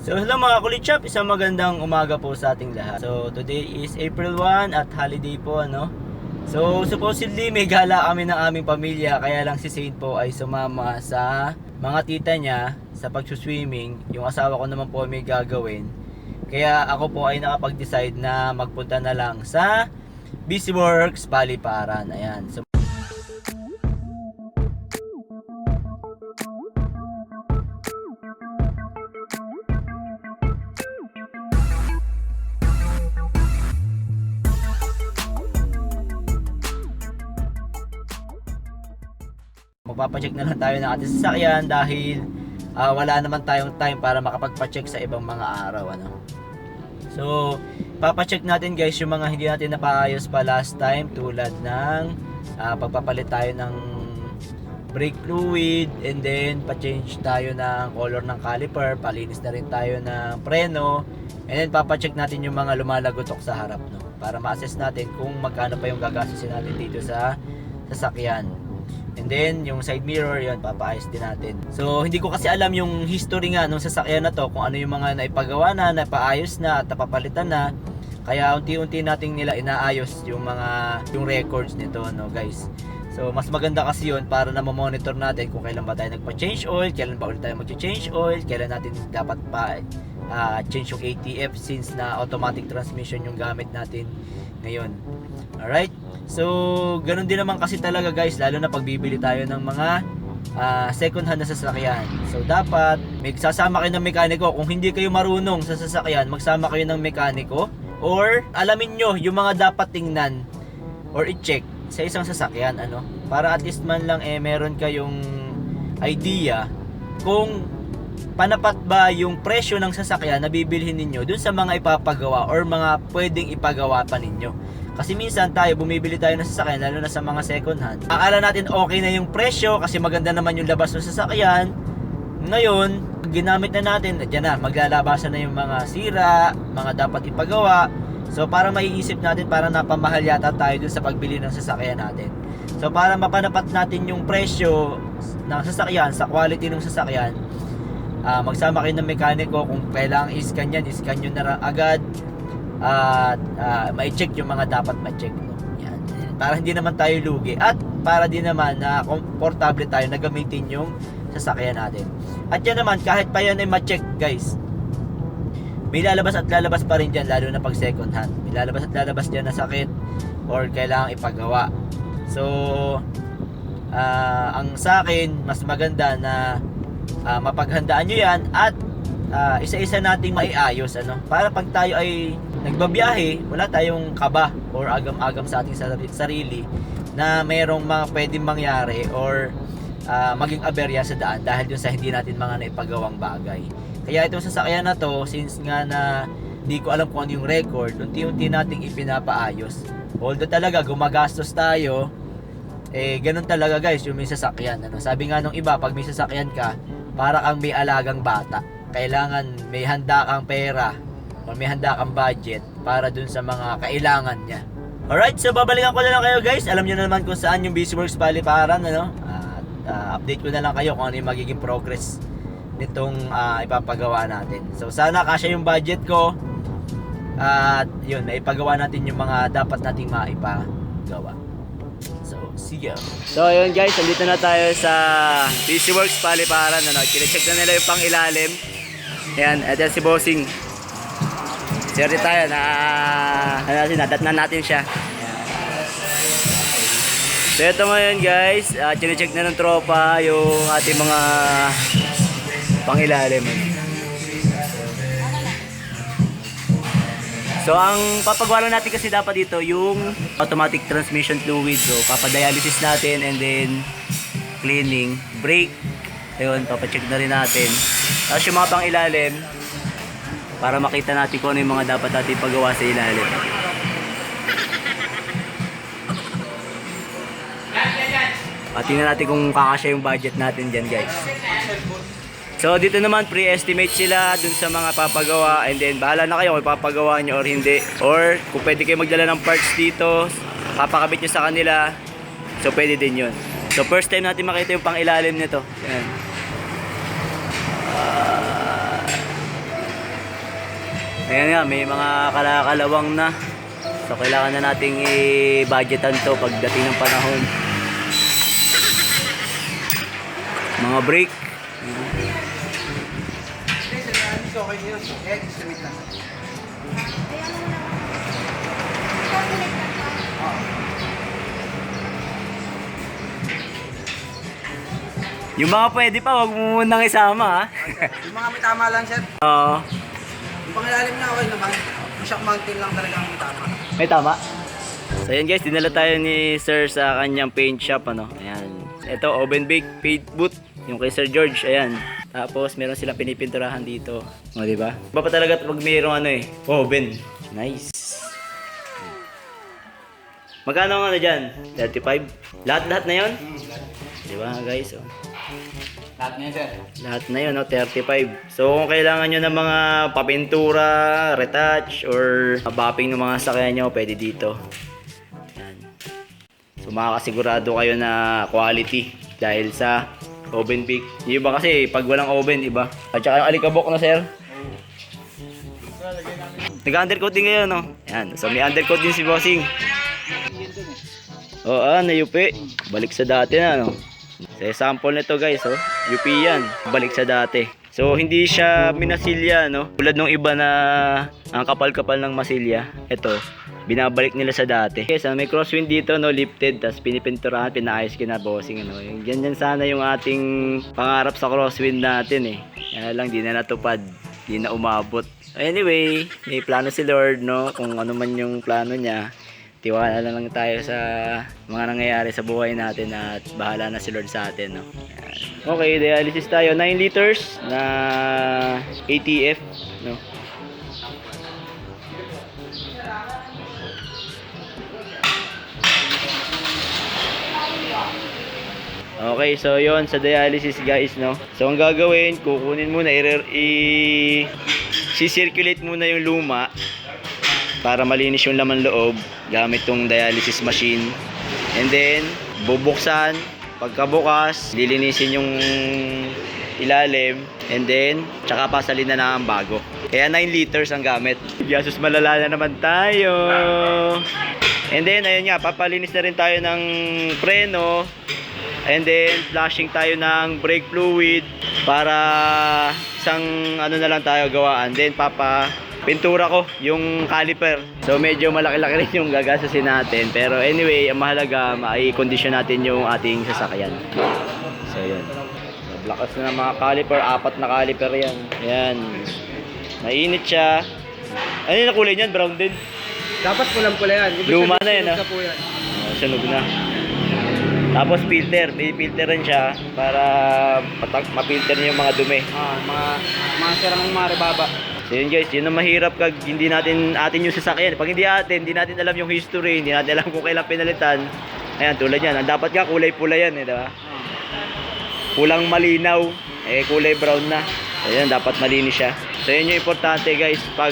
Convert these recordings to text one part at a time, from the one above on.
So hello mga kulitshop, isang magandang umaga po sa ating lahat. So today is April 1 at holiday po ano. So supposedly may gala kami ng aming pamilya, kaya lang si Saint po ay sumama sa mga tita niya sa pagsuswimming. Yung asawa ko naman po may gagawin. Kaya ako po ay nakapag-decide na magpunta na lang sa BusyWorks Paliparan. Ayan. So magpapacheck na lang tayo ng ating sasakyan dahil wala naman tayong time para makapagpacheck sa ibang mga araw ano. So papacheck natin guys yung mga hindi natin napaayos pa last time, tulad ng pagpapalit tayo ng brake fluid, and then pa-change tayo ng color ng caliper, palinis na rin tayo ng preno, and then papacheck natin yung mga lumalagotok sa harap no, para ma-assess natin kung magkano pa yung gagastusin natin dito sa sasakyan. And then, yung side mirror, yun, papaayos din natin. So, hindi ko kasi alam yung history nga nung sasakyan na to, kung ano yung mga naipagawa na, napaayos na, at napapalitan na. Kaya, unti-unti nating nila inaayos yung records nito, no, guys. So, mas maganda kasi yun para na ma-monitor natin kung kailan ba tayo nagpa-change oil, kailan ba ulit tayo mag-change oil, kailan natin dapat pa change yung ATF since na automatic transmission yung gamit natin ngayon. Alright? So, ganun din naman kasi talaga guys, lalo na pag bibili tayo ng mga second hand na sasakyan. So, dapat magsasama kayo ng mekaniko. Kung hindi kayo marunong sa sasakyan, magsama kayo ng mekaniko, or alamin nyo yung mga dapat tingnan or i-check sa isang sasakyan ano, para at least man lang meron kayong idea kung panapat ba yung presyo ng sasakyan na bibilhin ninyo dun sa mga ipapagawa or mga pwedeng ipagawa pa ninyo. Kasi minsan tayo, bumibili tayo ng sasakyan, lalo na sa mga second hand. Akala natin okay na yung presyo kasi maganda naman yung labas ng sasakyan. Ngayon, ginamit na natin, dyan na, maglalabasan na yung mga sira, mga dapat ipagawa. So para maiisip natin, para napamahal yata tayo dun sa pagbili ng sasakyan natin. So para mapanapat natin yung presyo ng sasakyan, sa quality ng sasakyan, magsama kayo ng mekaniko. Kung kailangang i-scan yan, i-scan nyo na agad. At ma-check yung mga dapat ma-check no? Yan. Para hindi naman tayo lugi at para din naman na komportable tayo na gamitin yung sasakyan natin. At yan naman, kahit pa yan ay ma-check guys, may lalabas at lalabas pa rin dyan, lalo na pag second hand. May lalabas at lalabas dyan na sakit or kailangang ipagawa. So ang sa akin, mas maganda na mapaghandaan nyo yan at isa-isa nating maiayos ano, para pag tayo ay nagbabiyahe, wala tayong kaba or agam-agam sa ating sarili na mayroong mga pwedeng mangyari or maging aberya sa daan dahil dun sa hindi natin mga naipagawang bagay. Kaya itong sasakyan na to, since nga na hindi ko alam kung ano yung record, unti-unti nating ipinapaayos. Although talaga gumagastos tayo, ganun talaga guys yung may sasakyan ano. Sabi nga nung iba, pag may sasakyan ka, para kang may alagang bata. Kailangan may handa kang pera o may handa kang budget para dun sa mga kailangan niya. Alright, so babalikan ko na lang kayo guys. Alam niyo na naman kung saan yung BusyWorks Paliparan ano? Update ko na lang kayo kung ano yung magiging progress nitong ipapagawa natin. So sana kasya yung budget ko. At yun, naipagawa natin yung mga dapat nating maipagawa. So, see you. So, ayun guys, andito na tayo sa BusyWorks Paliparan ano? Kine-check na nila yung pang-ilalim. Ayan, ito si Bossing. Siyempre tayo na nadatnan natin siya. So ito ngayon guys, chine-check na ng tropa yung ating mga pang-ilalim. So ang papagawa natin kasi dapat dito yung automatic transmission fluid. So papadialysis natin and then cleaning, brake. Ayun, papacheck na rin natin. Tapos yung mga pang-ilalim, para makita natin kung ano yung mga dapat natin pagawa sa ilalim. At tingnan natin kung kakasya yung budget natin dyan guys. So dito naman pre-estimate sila dun sa mga papagawa, and then bahala na kayo kung ipapagawa nyo or hindi. Or kung pwede kayo magdala ng parts dito, papakabit nyo sa kanila, so pwede din yun. So first time natin makita yung pang ilalim nito. Yan. Ayan nga, may mga kalakalawang na. So kailangan na nating i-budgetan to pagdating ng panahon. Mga brake. Okay yun. Estimate lang. Yung mga pwede pa, wag mo munang isama ha. Yung mga may tama lang, sir. Oo. Yung pangilalim na okay naman. Yung shock mountain lang talaga ang may tama. May tama. So ayan guys, dinala tayo ni Sir sa kanyang paint shop ano. Ayan. Ito oven bake paint booth yung kay Sir George. Ayan. Tapos meron silang pinipinturahan dito. O di ba? Iba pa talaga pag mayroong ano oven. Nice. Magkano ang ano diyan? 35. Lahat-lahat na 'yon? Di ba guys? Oh. Lahat niya, sir. Lahat na 'yon, no? 35. So kung kailangan nyo ng mga papintura, retouch or mapping ng mga sakyan nyo, pwede dito. Yan. So makakasigurado kayo na quality dahil sa oven bake. Yung iba kasi pag walang oven, iba. At saka yung alikabok na sir. Nag-undercoat din ngayon, no? Yan. So may undercoat din si Bossing. Oo, nayupi. Balik sa dati na, no? So sample nito guys, oh. UP yan. Balik sa dati. So hindi siya minasilya, no? Tulad nung iba na ang kapal-kapal ng masilya. Ito, binabalik nila sa dati. Okay, so may crosswind dito, no, lifted, tapos pinipinturahan, pinaayos kinabossing, ano. Ganyan sana yung ating pangarap sa crosswind natin, eh. Kaya lang di na natupad, di na umabot. Anyway, may plano si Lord, no, kung ano man yung plano niya. Tiwala na lang tayo sa mga nangyayari sa buhay natin at bahala na si Lord sa atin, no. Ayan. Okay, dialysis tayo, 9 liters na ATF, no. Okay, so yon sa dialysis guys, no. So ang gagawin, kukunin muna si-circulate muna yung luma para malinis yung laman loob gamit tong dialysis machine. And then bubuksan, pagkabukas lilinisin yung ilalim, and then tsaka pasalin na ang bago. Kaya 9 liters ang gamit. Yasus, malala na naman tayo. And then ayun nga, papalinis na rin tayo ng preno. And then flashing tayo ng brake fluid para isang ano na lang tayo gawaan. Then pintura ko yung caliper. So medyo malaki-laki rin yung gagastusin natin. Pero anyway, ang mahalaga mai-condition natin yung ating sasakyan. So yun. Nablakas na ng mga caliper, 4 na caliper yan. Ayan. Mainit siya. Ano yung kulay niyan? Brown din. Dapat pulang-pula yan. Luma na yan, ha? Yan. Sunog na. Tapos filter, may filter rin siya para ma-filter niya yung mga dumi. Mga sirang mga rebaba. So yun guys, yun ang mahirap kag hindi natin yung sasakyan. Pag hindi natin alam yung history, hindi natin alam kung kailan pinalitan. Ayan, tulad yan. Ang dapat nga kulay pula yan, diba? Kulang malinaw, kulay brown na. Ayan, dapat malinis siya. So yun yung importante guys, pag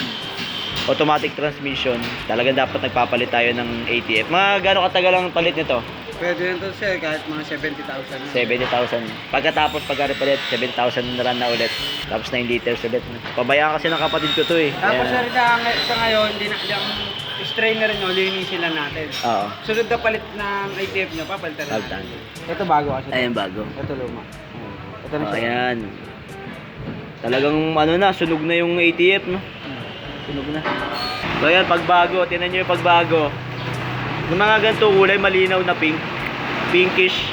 automatic transmission, talagang dapat nagpapalit tayo ng ATF. Mga gaano katagal ang palit nito? Pwede yun to, sir, kahit mga 70,000. 70,000. Pagkatapos pag-repalit, 7,000 na run na ulit. Tapos 9 liters ulit. Pabayaan kasi ng kapatid ko to, eh. Tapos sir, sa ngayon, hindi na yung strainer nyo, linisin lang natin. Oo. Sunod na palit ng ATF nyo, papalitan na. Palitan. Ito bago kasi. Ayan, bago. Ito luma. Ito na siya. Ayan. Talagang ano na, sunog na yung ATF, no? Sunog na. So ayan, pagbago. Tingnan nyo yung pagbago. Yung mga ganito kulay, malinaw na pink. Pinkish.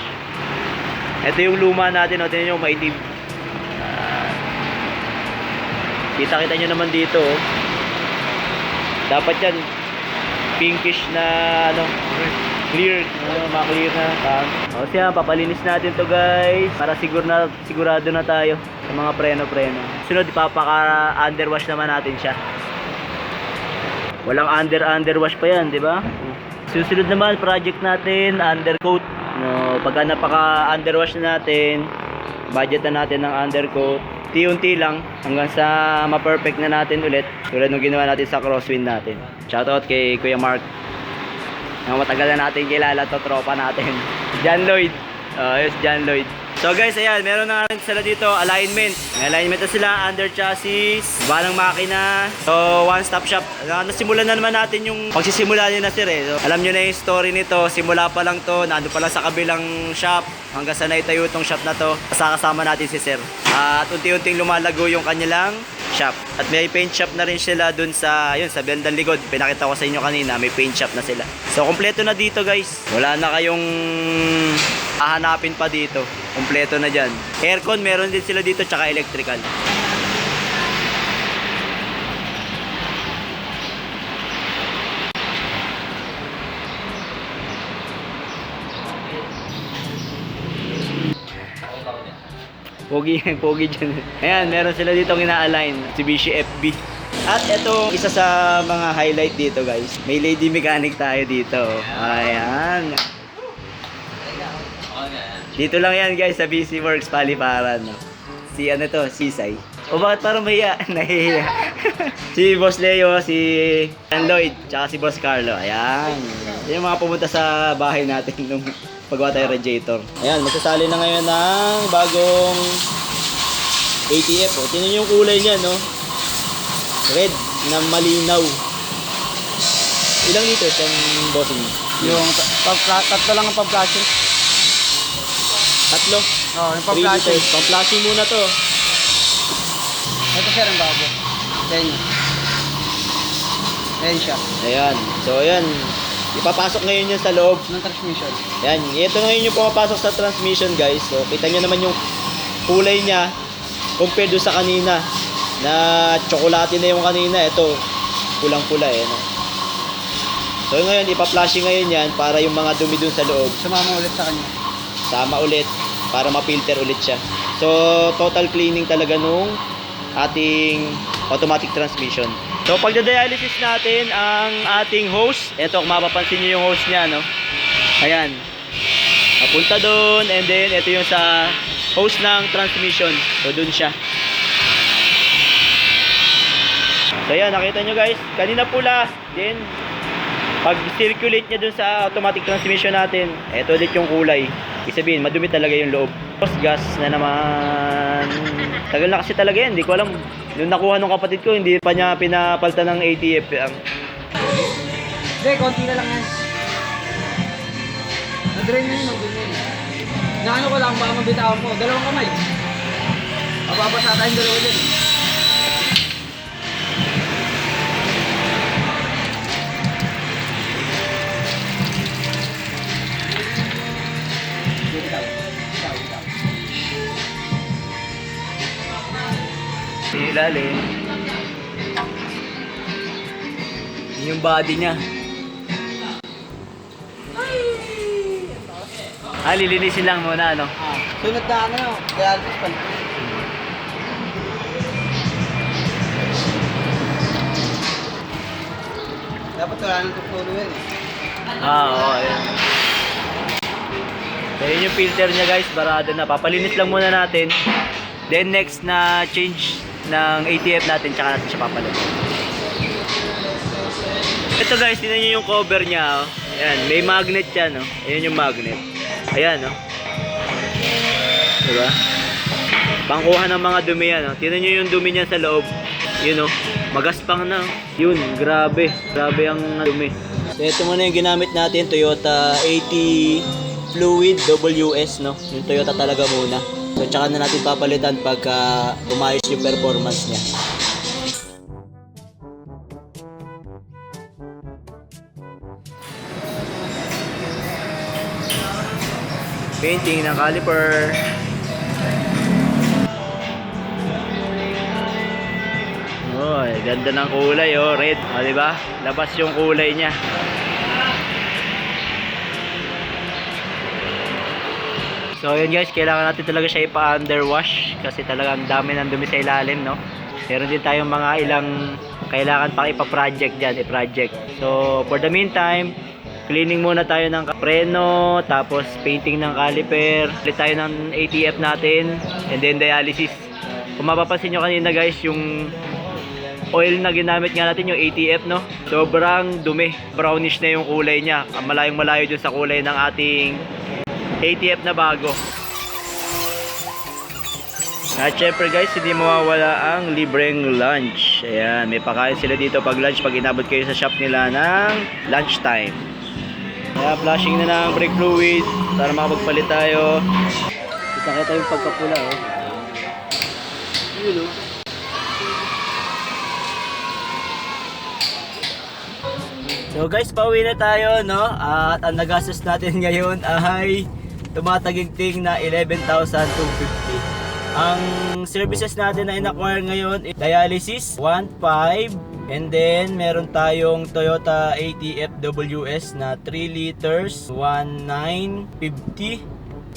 Ito yung luma natin, no? Tingnan nyo, maitim. Kita-kita nyo naman dito, oh. Dapat yan pinkish na ano, clear, ma-clear na. O siya, papalinis natin to guys para sigurado na tayo sa mga preno-preno. Sunod, ipapaka-underwash naman natin siya. Walang underwash pa yan, di ba? Susunod naman project natin, undercoat. No, pagka napaka-underwash na natin, budget na natin ng undercoat. Unti-unti lang hanggang sa ma-perfect na natin ulit. Tulad nung ginawa natin sa crosswind natin. Shoutout kay Kuya Mark. Matagal na natin kilala to, tropa natin. John Lloyd. Yes, John Lloyd. So guys, ayan, meron na sila dito alignment. May alignment na sila, under chassis, balang makina. So one-stop shop. Nasimulan na naman natin yung pagsisimula ni na sir eh. So, alam nyo na yung story nito, simula pa lang to, nando pa lang sa kabilang shop, hanggang sa naitayo itong shop na to. Kasama natin si sir. At unti-unting lumalago yung kanilang shop. At may paint shop na rin sila dun sa, yun, sa bandang likod. Pinakita ko sa inyo kanina, may paint shop na sila. So kompleto na dito guys. Wala na kayong hahanapin pa dito. Kompleto na dyan. Aircon, meron din sila dito, tsaka electrical. Pogi dyan. Ayan, meron sila dito ina-align. Mitsubishi FB. At ito, isa sa mga highlight dito guys. May lady mechanic tayo dito. Ayan. Dito lang yan guys sa BC Works Paliparan. No? Si ano to, Sisay. O bakit parang nahihiya? Si Boss Leo, si Lloyd, tsaka si Boss Carlo. Ayan. Yung mga pumunta sa bahay natin nung paggawa tayo radiator. Ayan, magsasali na ngayon ng bagong ATF. O, tingnan yung kulay niya, no? Red na malinaw. Ilang liters ang bossing? Yung tatlo lang ang pag-flashing. Tatlo? Oo, yung 3 pag-flashing. liters. Pang-flashing muna to. Ito sir ang bago. Then, ayan siya. Ayan. So, ayan. Ipapasok ngayon yan sa loob. Ng transmission. Ayan. Ito ngayon yung pumapasok sa transmission, guys. So, kita nyo naman yung kulay niya compared doon sa kanina. Na tsokolate na yung kanina. Ito, pulang-pula eh. No? So, ngayon, ipa-flashing ngayon yan para yung mga dumi dun sa loob. Sumama ulit sa kanya. Sama ulit para ma-filter ulit siya. So, total cleaning talaga nung ating automatic transmission. So, pagda-dialysis natin ang ating hose. Ito, kung mapapansin nyo yung hose niya, no? Ayan. Napunta doon, and then, ito yung sa hose ng transmission. So, doon siya. So, ayan, nakita nyo guys. Kanina pula, then, pag-circulate niya dun sa automatic transmission natin, ito ulit yung kulay. Ibig sabihin, madumi talaga yung loob. Tapos gas na naman. Tagal na kasi talaga yan, hindi ko alam. Nung nakuha ng kapatid ko, hindi pa niya pinapalta ng ATF. Hindi, konti na lang yan. Na-drain na yun, na-drain na yun. Naano ko lang, baka mabitawan mo. Dalawang kamay. Mababasa tayong dalawa dyan. Ilalim. Yun yung body niya. Lilinisin lang muna, ano? Sunod na ano yun, dialysis pa. Dapat wala nang tuktulo yan eh. Oo, ayan. So, yun yung filter niya guys, barado na. Papalinis lang muna natin. Then next na change ng ATF natin, tsaka natin siya papalitan. Ito guys, tingnan nyo yung cover niya. Oh. Ayan, may magnet yan. Oh. Ayan yung magnet. Ayan, oh. Diba? Pangkuha ng mga dumi yan. Oh. Tingnan nyo yung dumi niya sa loob. Yun, oh. Magaspang na. Yun, grabe. Grabe ang dumi. So, ito muna yung ginamit natin. Toyota 80 Fluid WS, no? Yung Toyota talaga muna. So, tsaka na natin papalitan pagka umayos yung performance niya. Painting ng caliper. Oh, ganda ng kulay, oh, red. Oh, di ba? Labas yung kulay niya. So, yun guys, kailangan natin talaga siya ipa-underwash kasi talagang dami ng dumi sa ilalim, no? Meron din tayong mga ilang kailangan pang ipa-project dyan, i-project. So, for the meantime, cleaning muna tayo ng preno, tapos painting ng caliper, ulit tayo ng ATF natin, and then dialysis. Kung mapapansin nyo kanina guys, yung oil na ginamit nga natin, yung ATF, no? Sobrang dumi. Brownish na yung kulay niya. Malayong malayo dun sa kulay ng ating ATF na bago. At syempre guys, hindi mawawala ang libreng lunch. Ayan, may pakain sila dito pag lunch, pag inabot kayo sa shop nila ng lunchtime. Kaya flashing na ng brake fluid para makapagpalit tayo. Kita yung pagkapula oh. Yun oh. So guys, pauwi na tayo, no? At ang nagastos natin ngayon ay tumatagigting na 11,250. Ang services natin na in-acquire ngayon is dialysis 1.5, and then meron tayong Toyota ATF WS na 3 liters 1,950,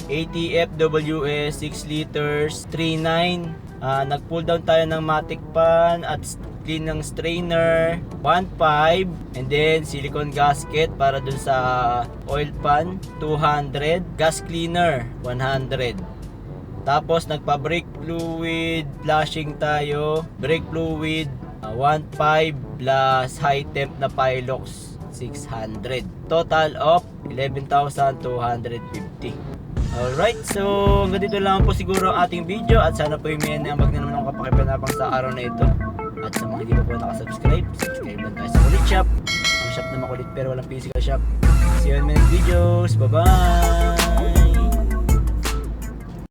ATF WS 6 liters 3,900. Nag-pull down tayo ng Matic pan at clean ng strainer 1.5, and then silicone gasket para dun sa oil pan 200, gas cleaner 100. Tapos nagpa-brake fluid flashing tayo, brake fluid 1.5 plus high temp na Pilox 600. Total of 11,250. Alright, so hanggang dito lang po siguro ang ating video, at sana po yung may nambag na naman ang kapakipanapang sa araw na ito. At sa mga hindi pa po nakasubscribe, subscribe lang tayo sa Kulit Shop. Ang shop na makulit pero walang physical shop. See you in my next videos. Bye bye!